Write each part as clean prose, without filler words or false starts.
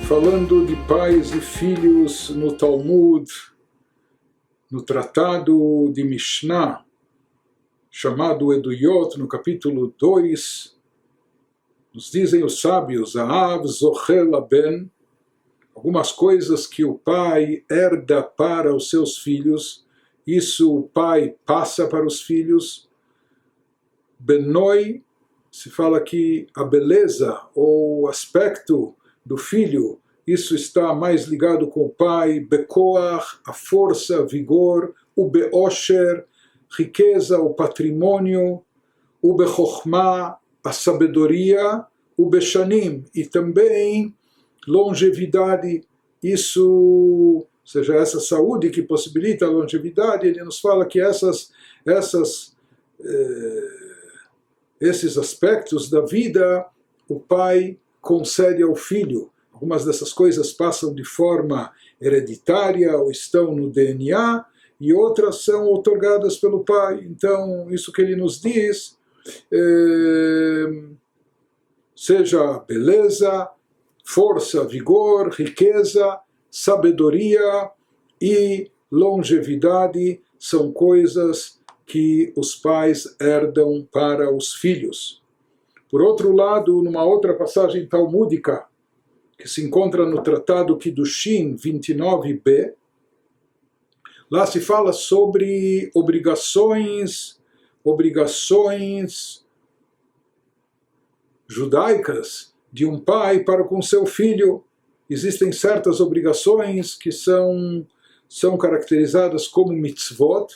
falando de pais e filhos no Talmud, no tratado de Mishnah, chamado Eduyot, no capítulo 2, nos dizem os sábios, Aav zochel ben, algumas coisas que o pai herda para os seus filhos, isso o pai passa para os filhos. Benoi, se fala que a beleza ou o aspecto do filho, isso está mais ligado com o pai. Bekoach, a força, vigor. O beosher, riqueza, o patrimônio. O bechokhmah, a sabedoria. O beshanim, e também longevidade. Isso, ou seja, essa saúde que possibilita a longevidade, ele nos fala que esses aspectos da vida o pai concede ao filho. Algumas dessas coisas passam de forma hereditária ou estão no DNA, e outras são outorgadas pelo pai. Então, isso que ele nos diz, seja beleza, força, vigor, riqueza, sabedoria e longevidade, são coisas que os pais herdam para os filhos. Por outro lado, numa outra passagem talmúdica, que se encontra no Tratado Kiddushin 29b, lá se fala sobre obrigações judaicas de um pai para com seu filho. Existem certas obrigações que são caracterizadas como mitzvot,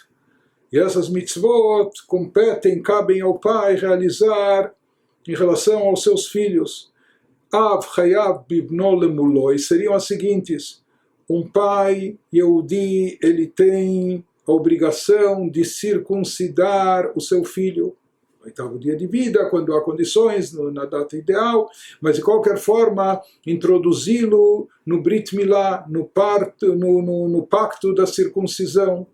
e essas mitzvot cabem ao pai realizar em relação aos seus filhos. Av chayav bibno lemuloi seriam as seguintes: um pai Yehudi, ele tem a obrigação de circuncidar o seu filho no 8º dia de vida, quando há condições, na data ideal, mas de qualquer forma introduzi-lo no Brit Milá, no pacto da circuncisão.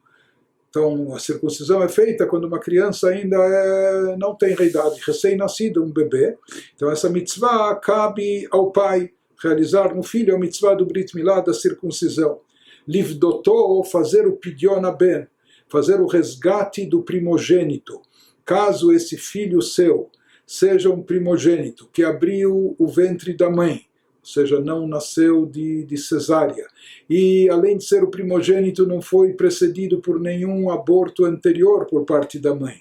Então, a circuncisão é feita quando uma criança ainda não tem idade, recém-nascido, um bebê. Então, essa mitzvah cabe ao pai realizar no filho a mitzvah do Brit Milá, da circuncisão. Livdotó, fazer o pidyon ben, fazer o resgate do primogênito. Caso esse filho seu seja um primogênito que abriu o ventre da mãe, ou seja, não nasceu de cesárea, e além de ser o primogênito não foi precedido por nenhum aborto anterior por parte da mãe,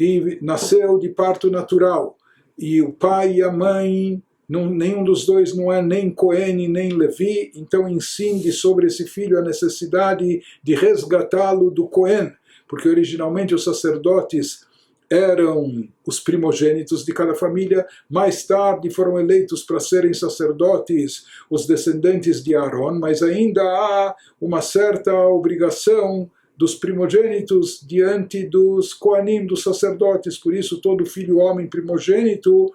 e nasceu de parto natural, e o pai e a mãe, nenhum dos dois não é nem Cohen nem Levi, então ensine sobre esse filho a necessidade de resgatá-lo do Cohen, porque originalmente os sacerdotes eram os primogênitos de cada família. Mais tarde foram eleitos para serem sacerdotes os descendentes de Aaron, mas ainda há uma certa obrigação dos primogênitos diante dos Koanim, dos sacerdotes. Por isso, todo filho homem primogênito,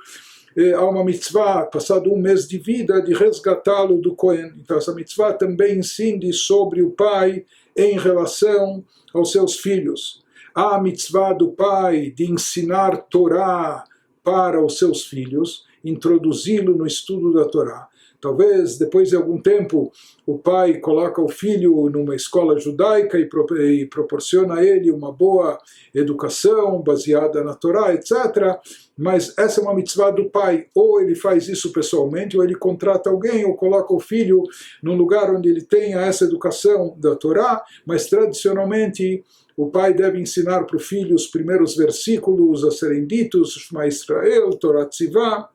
há uma mitzvah, passado um mês de vida, de resgatá-lo do Kohen. Então, essa mitzvah também ensina sobre o pai em relação aos seus filhos. Há a mitzvah do pai de ensinar Torá para os seus filhos, introduzi-lo no estudo da Torá. Talvez, depois de algum tempo, o pai coloca o filho numa escola judaica e proporciona a ele uma boa educação baseada na Torá, etc. Mas essa é uma mitzvah do pai. Ou ele faz isso pessoalmente, ou ele contrata alguém, ou coloca o filho num lugar onde ele tenha essa educação da Torá, mas tradicionalmente o pai deve ensinar para o filho os primeiros versículos a serem ditos, Shema Israel, Torah Tzivah.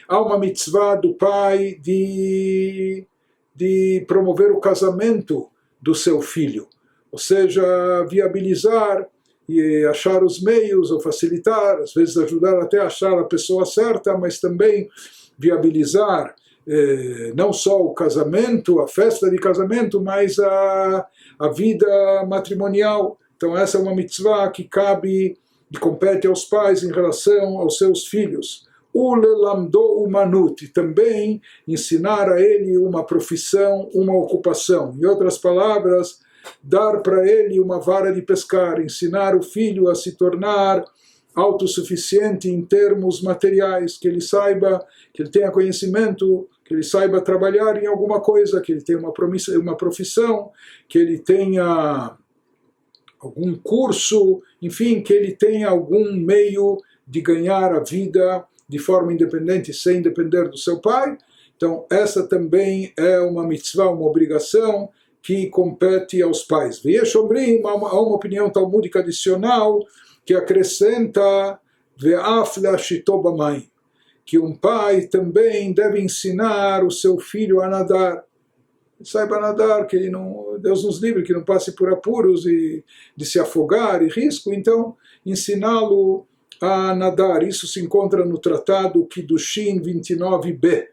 Há uma mitzvah do pai de promover o casamento do seu filho, ou seja, viabilizar e achar os meios, ou facilitar, às vezes ajudar até a achar a pessoa certa, mas também viabilizar não só o casamento, a festa de casamento, mas a vida matrimonial. Então essa é uma mitzvah que cabe e compete aos pais em relação aos seus filhos. Ulelamdo umanut, também ensinar a ele uma profissão, uma ocupação. Em outras palavras, dar para ele uma vara de pescar, ensinar o filho a se tornar autossuficiente em termos materiais, que ele saiba, que ele tenha conhecimento, que ele saiba trabalhar em alguma coisa, que ele tenha uma profissão, que ele tenha algum curso, enfim, que ele tenha algum meio de ganhar a vida de forma independente, sem depender do seu pai. Então, essa também é uma mitzvah, uma obrigação que compete aos pais. Ve'yesh omrim, há uma opinião talmúdica adicional que acrescenta ve'af le'ashito b'mayim, que um pai também deve ensinar o seu filho a nadar. Saiba nadar, que ele não, Deus nos livre, que não passe por apuros e de se afogar e risco. Então, ensiná-lo a nadar. Isso se encontra no Tratado Kiddushin 29b.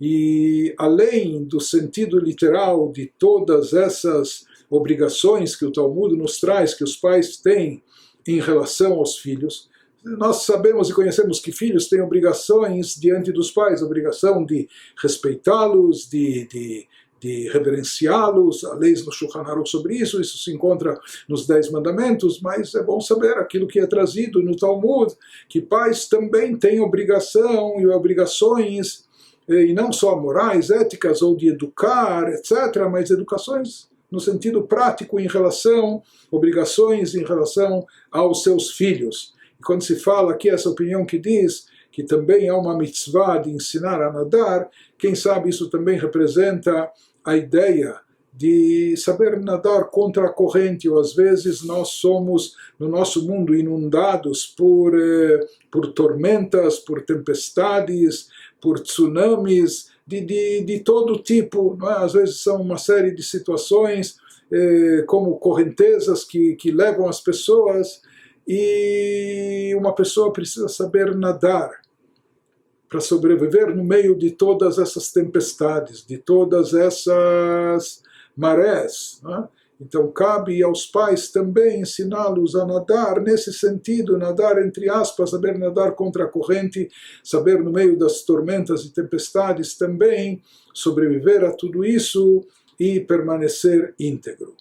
E além do sentido literal de todas essas obrigações que o Talmud nos traz, que os pais têm em relação aos filhos, nós sabemos e conhecemos que filhos têm obrigações diante dos pais, obrigação de respeitá-los, de reverenciá-los, há leis no Shulchan Aruch sobre isso, isso se encontra nos 10 mandamentos, mas é bom saber aquilo que é trazido no Talmud, que pais também têm obrigação e obrigações, e não só morais, éticas ou de educar, etc., mas educações no sentido prático em relação, obrigações em relação aos seus filhos. E quando se fala aqui essa opinião que diz que também há uma mitzvah de ensinar a nadar, quem sabe isso também representa a ideia de saber nadar contra a corrente, ou às vezes nós somos, no nosso mundo, inundados por tormentas, por tempestades, por tsunamis, de todo tipo, não é? Às vezes são uma série de situações, como correntezas que levam as pessoas, e uma pessoa precisa saber nadar para sobreviver no meio de todas essas tempestades, de todas essas marés. Né? Então cabe aos pais também ensiná-los a nadar nesse sentido, nadar entre aspas, saber nadar contra a corrente, saber no meio das tormentas e tempestades também sobreviver a tudo isso e permanecer íntegro.